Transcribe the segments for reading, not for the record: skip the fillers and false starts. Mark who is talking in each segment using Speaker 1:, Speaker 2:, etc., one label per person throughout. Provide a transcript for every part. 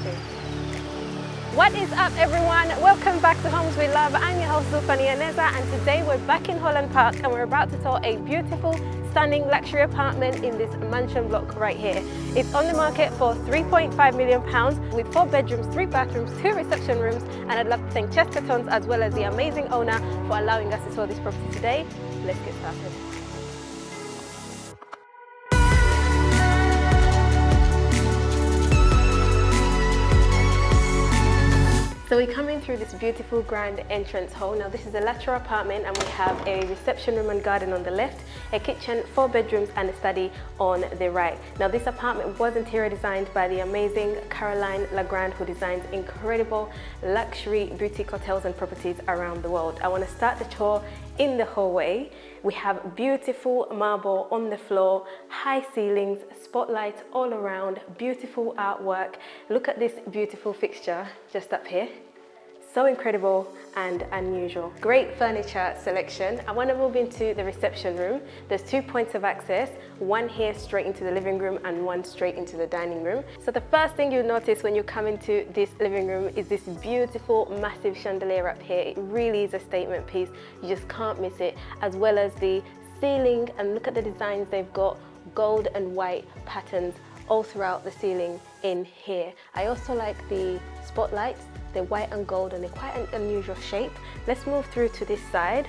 Speaker 1: watching. What is up, everyone? Welcome back to Homes with Love. I'm your host Zulfani Aneza, and today we're back in Holland Park and we're about to tour a beautiful, stunning luxury apartment in this mansion block right here. It's on the market for £3.5 million with 4 bedrooms, 3 bathrooms, 2 reception rooms, and I'd love to thank Chestertons as well as the amazing owner for allowing us to tour this property today. Let's get started. So we come in through this beautiful grand entrance hall. Now this is a lateral apartment and we have a reception room and garden on the left, a kitchen, 4 bedrooms and a study on the right. Now this apartment was interior designed by the amazing Caroline Legrand, who designs incredible luxury boutique hotels and properties around the world. I want to start the tour in the hallway. We have beautiful marble on the floor, high ceilings, spotlights all around, beautiful artwork. Look at this beautiful fixture just up here. So incredible and unusual. Great furniture selection. I want to move into the reception room. There's 2 points of access, one here straight into the living room and one straight into the dining room. So the first thing you'll notice when you come into this living room is this beautiful massive chandelier up here. It really is a statement piece. You just can't miss it, as well as the ceiling, and look at the designs. They've got gold and white patterns all throughout the ceiling in here. I also like the spotlights. They're white and gold and they're quite an unusual shape. Let's move through to this side.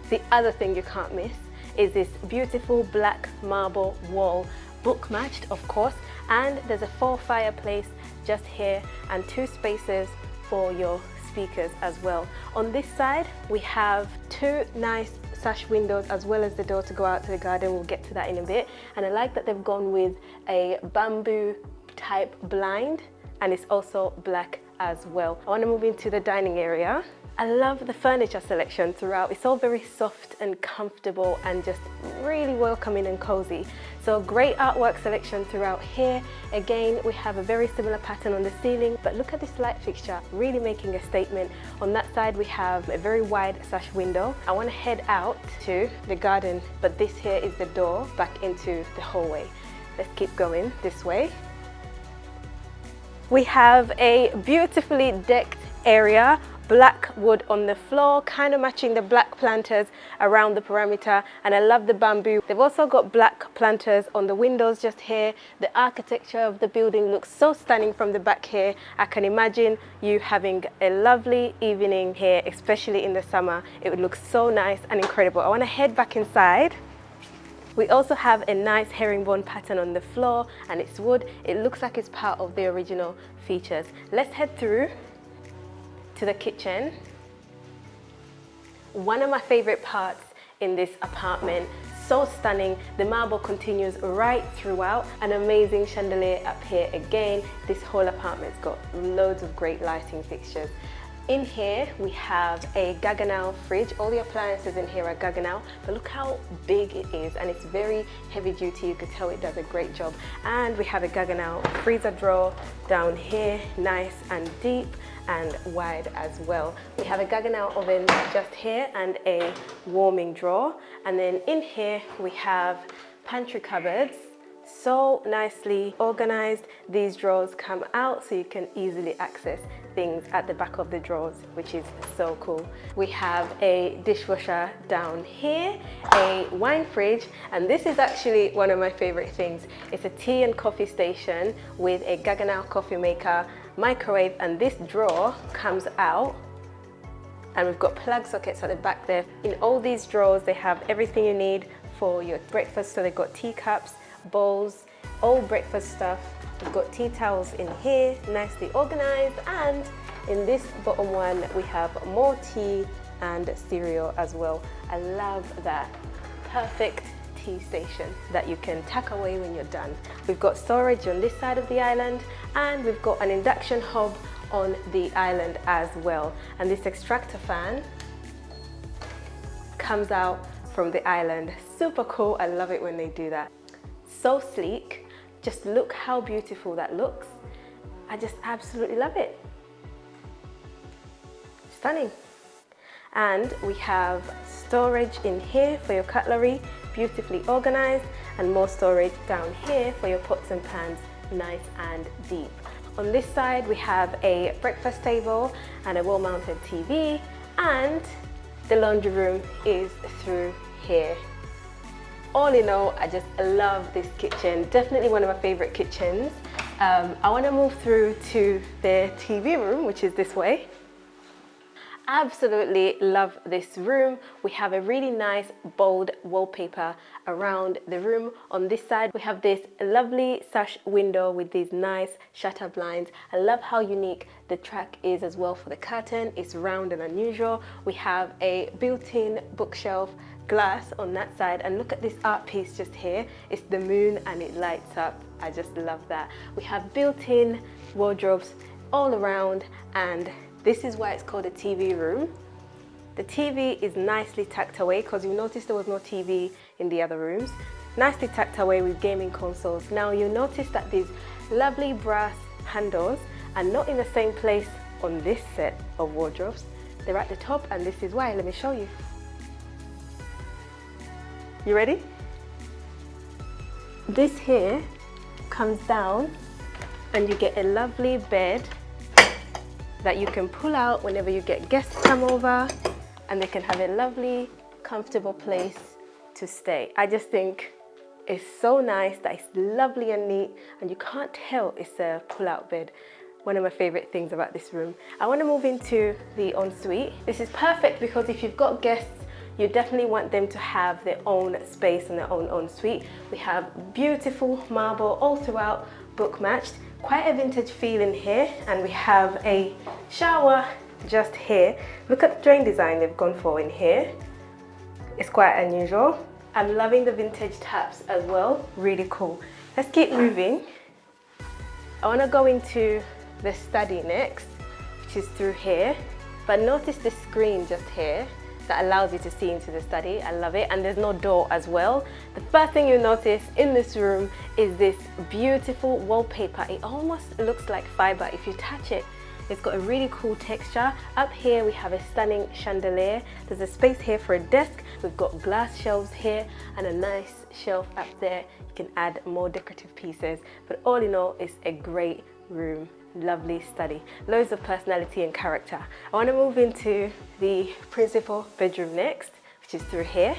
Speaker 1: The other thing you can't miss is this beautiful black marble wall, book matched of course, and there's a 4 fireplace just here and 2 spaces for your speakers as well. On this side we have 2 nice sash windows as well as the door to go out to the garden. We'll get to that in a bit. And I like that they've gone with a bamboo type blind, and it's also black as well. I want to move into the dining area. I love the furniture selection throughout. It's all very soft and comfortable and just really welcoming and cozy. So great artwork selection throughout here. Again, we have a very similar pattern on the ceiling, but look at this light fixture, really making a statement. On that side, we have a very wide sash window. I want to head out to the garden, but this here is the door back into the hallway. Let's keep going this way. We have a beautifully decked area, black wood on the floor, kind of matching the black planters around the perimeter, and I love the bamboo. They've also got black planters on the windows just here. The architecture of the building looks so stunning from the back here. I can imagine you having a lovely evening here, especially in the summer. It would look so nice and incredible. I want to head back inside. We also have a nice herringbone pattern on the floor and it's wood. It looks like it's part of the original features. Let's head through to the kitchen. One of my favorite parts in this apartment, so stunning. The marble continues right throughout. An amazing chandelier up here again. This whole apartment's got loads of great lighting fixtures. In here we have a Gaggenau fridge. All the appliances in here are Gaggenau, but look how big it is, and it's very heavy duty. You could tell it does a great job. And we have a Gaggenau freezer drawer down here, nice and deep and wide as well. We have a Gaggenau oven just here and a warming drawer. And then in here we have pantry cupboards, so nicely organized. These drawers come out so you can easily access things at the back of the drawers, which is so cool. We have a dishwasher down here, a wine fridge, and this is actually one of my favorite things. It's a tea and coffee station with a Gaggenau coffee maker, microwave, and this drawer comes out and we've got plug sockets at the back there. In all these drawers they have everything you need for your breakfast. So they've got teacups, bowls, all breakfast stuff. We've got tea towels in here, nicely organized, and in this bottom one we have more tea and cereal as well. I love that. Perfect tea station that you can tuck away when you're done. We've got storage on this side of the island, and we've got an induction hob on the island as well. And this extractor fan comes out from the island. Super cool. I love it when they do that. So sleek. Just look how beautiful that looks. I just absolutely love it. Stunning. And we have storage in here for your cutlery, beautifully organized, and more storage down here for your pots and pans, nice and deep. On this side, we have a breakfast table and a wall-mounted TV, and the laundry room is through here. All in all, I just love this kitchen. Definitely one of my favorite kitchens. I want to move through to the TV room, which is this way. Absolutely love this room. We have a really nice bold wallpaper around the room. On this side, we have this lovely sash window with these nice shutter blinds. I love how unique the track is as well for the curtain. It's round and unusual. We have a built-in bookshelf glass on that side, and look at this art piece just here. It's the moon and it lights up. I just love that. We have built-in wardrobes all around, and this is why it's called a TV room. The TV is nicely tucked away, because you notice there was no TV in the other rooms. Nicely tucked away with gaming consoles. Now you'll notice that these lovely brass handles are not in the same place on this set of wardrobes. They're at the top, and this is why. Let me show you. You ready? This here comes down and you get a lovely bed that you can pull out whenever you get guests come over, and they can have a lovely, comfortable place to stay. I just think it's so nice that it's lovely and neat, and you can't tell it's a pull-out bed. One of my favorite things about this room. I want to move into the ensuite. This is perfect because if you've got guests, you definitely want them to have their own space and their own ensuite. We have beautiful marble all throughout, book matched. Quite a vintage feel in here, and we have a shower just here. Look at the drain design they've gone for in here. It's quite unusual. I'm loving the vintage taps as well, really cool. Let's keep moving. I want to go into the study next, which is through here, but notice the screen just here that allows you to see into the study. I love it, and there's no door as well. The first thing you notice in this room is this beautiful wallpaper. It almost looks like fiber if you touch it. It's got a really cool texture. Up here we have a stunning chandelier. There's a space here for a desk. We've got glass shelves here and a nice shelf up there. You can add more decorative pieces, but all in all, it's a great room. Lovely study, loads of personality and character. I want to move into the principal bedroom next, which is through here.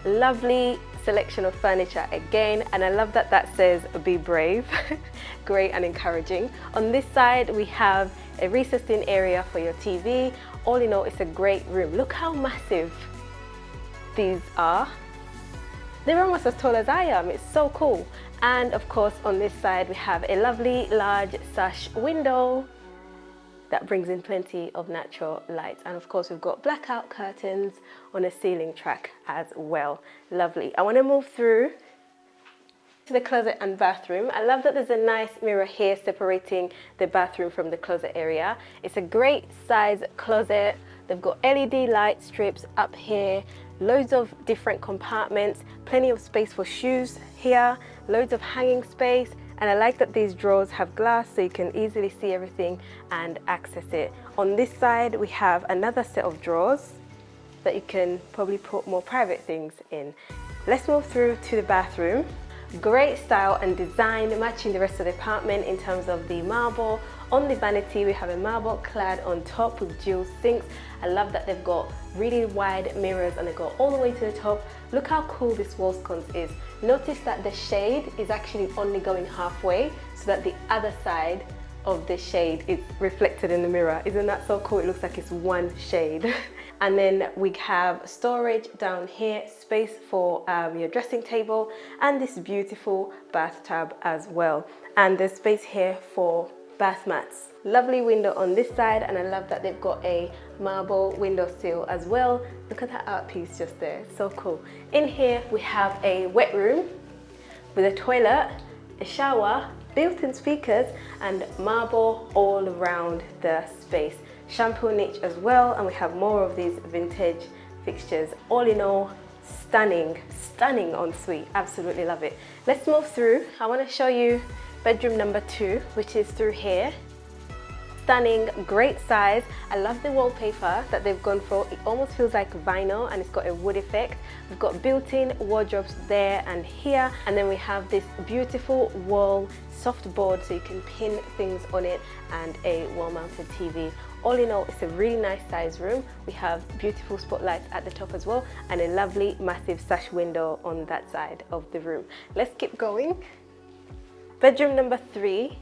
Speaker 1: Lovely selection of furniture again, and I love that that says be brave. Great and encouraging. On this side we have a recessed in area for your TV. All in all, it's a great room. Look how massive these are. They're almost as tall as I am. It's so cool. And of course, on this side, we have a lovely large sash window that brings in plenty of natural light. And of course, we've got blackout curtains on a ceiling track as well. Lovely. I want to move through to the closet and bathroom. I love that there's a nice mirror here separating the bathroom from the closet area. It's a great size closet. They've got LED light strips up here, loads of different compartments, plenty of space for shoes here, loads of hanging space, and I like that these drawers have glass so you can easily see everything and access it. On this side we have another set of drawers that you can probably put more private things in. Let's move through to the bathroom. Great style and design matching the rest of the apartment in terms of the marble. On the vanity we have a marble clad on top with dual sinks. I love that they've got really wide mirrors and they go all the way to the top. Look how cool this wall sconce is. Notice that the shade is actually only going halfway so that the other side of the shade is reflected in the mirror. Isn't that so cool? It looks like it's one shade. And then we have storage down here, space for your dressing table, and this beautiful bathtub as well. And there's space here for bath mats. Lovely window on this side, and I love that they've got a marble windowsill as well. Look at that art piece just there, so cool. In here we have a wet room with a toilet, a shower, built-in speakers, and marble all around the space. Shampoo niche as well, and we have more of these vintage fixtures. All in all, stunning ensuite. Absolutely love it. Let's move through. I want to show you bedroom number 2, which is through here. stunning, great size. I love the wallpaper that they've gone for. It almost feels like vinyl and it's got a wood effect. We've got built-in wardrobes there and here, and then we have this beautiful wall soft board so you can pin things on it, and a wall-mounted TV. All in all, it's a really nice size room. We have beautiful spotlights at the top as well, and a lovely massive sash window on that side of the room. Let's keep going. Bedroom number 3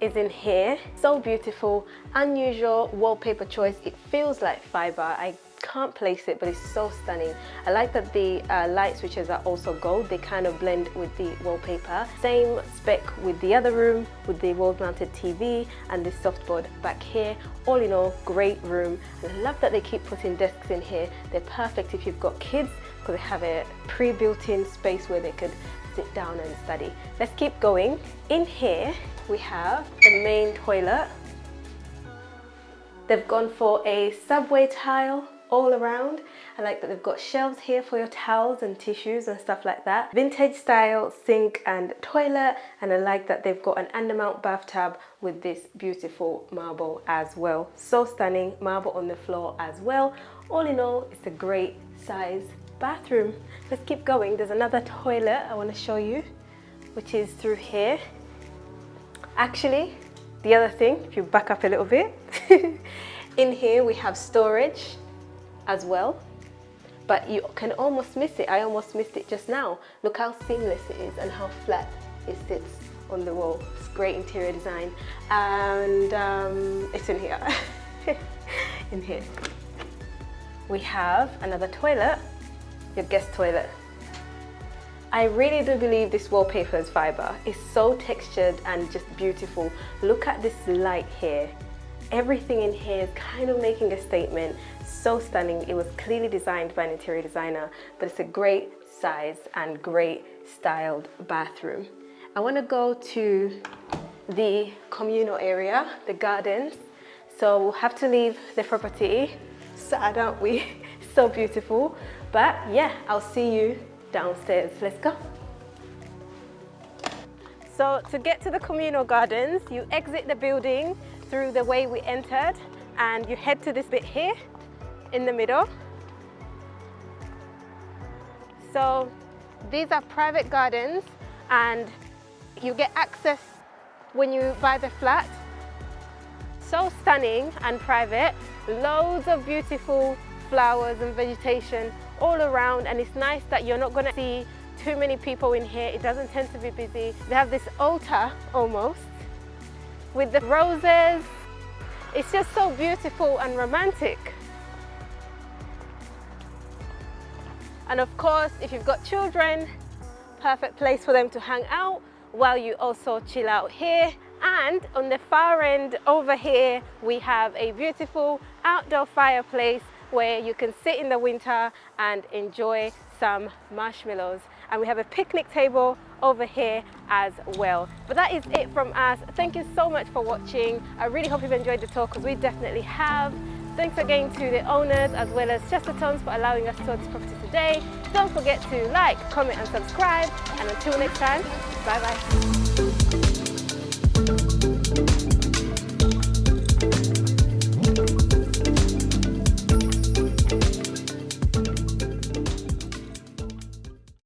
Speaker 1: is in here. So beautiful, unusual wallpaper choice. It feels like fiber. I can't place it, but it's so stunning. I like that the light switches are also gold. They kind of blend with the wallpaper. Same spec with the other room, with the wall-mounted TV and this softboard back here. All in all, great room. And I love that they keep putting desks in here. They're perfect if you've got kids, because they have a pre-built-in space where they could sit down and study. Let's keep going. In here, we have the main toilet. They've gone for a subway tile all around. I like that they've got shelves here for your towels and tissues and stuff like that. Vintage style sink and toilet, and I like that they've got an undermount bathtub with this beautiful marble as well. So stunning, marble on the floor as well. All in all, it's a great size bathroom. Let's keep going. There's another toilet I want to show you, which is through here. Actually, the other thing, if you back up a little bit, in here we have storage as well, but you can almost miss it. I almost missed it just now. Look how seamless it is and how flat it sits on the wall. It's great interior design, and it's in here. In here we have another toilet, your guest toilet. I really do believe this wallpaper is fiber. It's so textured and just beautiful. Look at this light here. Everything in here is kind of making a statement. So stunning. It was clearly designed by an interior designer, but it's a great size and great styled bathroom. I want to go to the communal area, the gardens. So we'll have to leave the property. Sad, aren't we? So beautiful. But yeah, I'll see you downstairs. Let's go. So to get to the communal gardens, you exit the building through the way we entered, and you head to this bit here in the middle. So these are private gardens, and you get access when you buy the flat. So stunning and private. Loads of beautiful flowers and vegetation all around, and it's nice that you're not going to see too many people in here. It doesn't tend to be busy. They have this altar almost with the roses. It's just so beautiful and romantic. And of course, if you've got children, perfect place for them to hang out while you also chill out here. And on the far end over here, we have a beautiful outdoor fireplace where you can sit in the winter and enjoy some marshmallows. And we have a picnic table over here as well. But that is it from us. Thank you so much for watching. I really hope you've enjoyed the tour, because we definitely have. Thanks again to the owners as well as Chestertons for allowing us to tour this property today. Don't forget to like, comment and subscribe. And until next time, bye bye.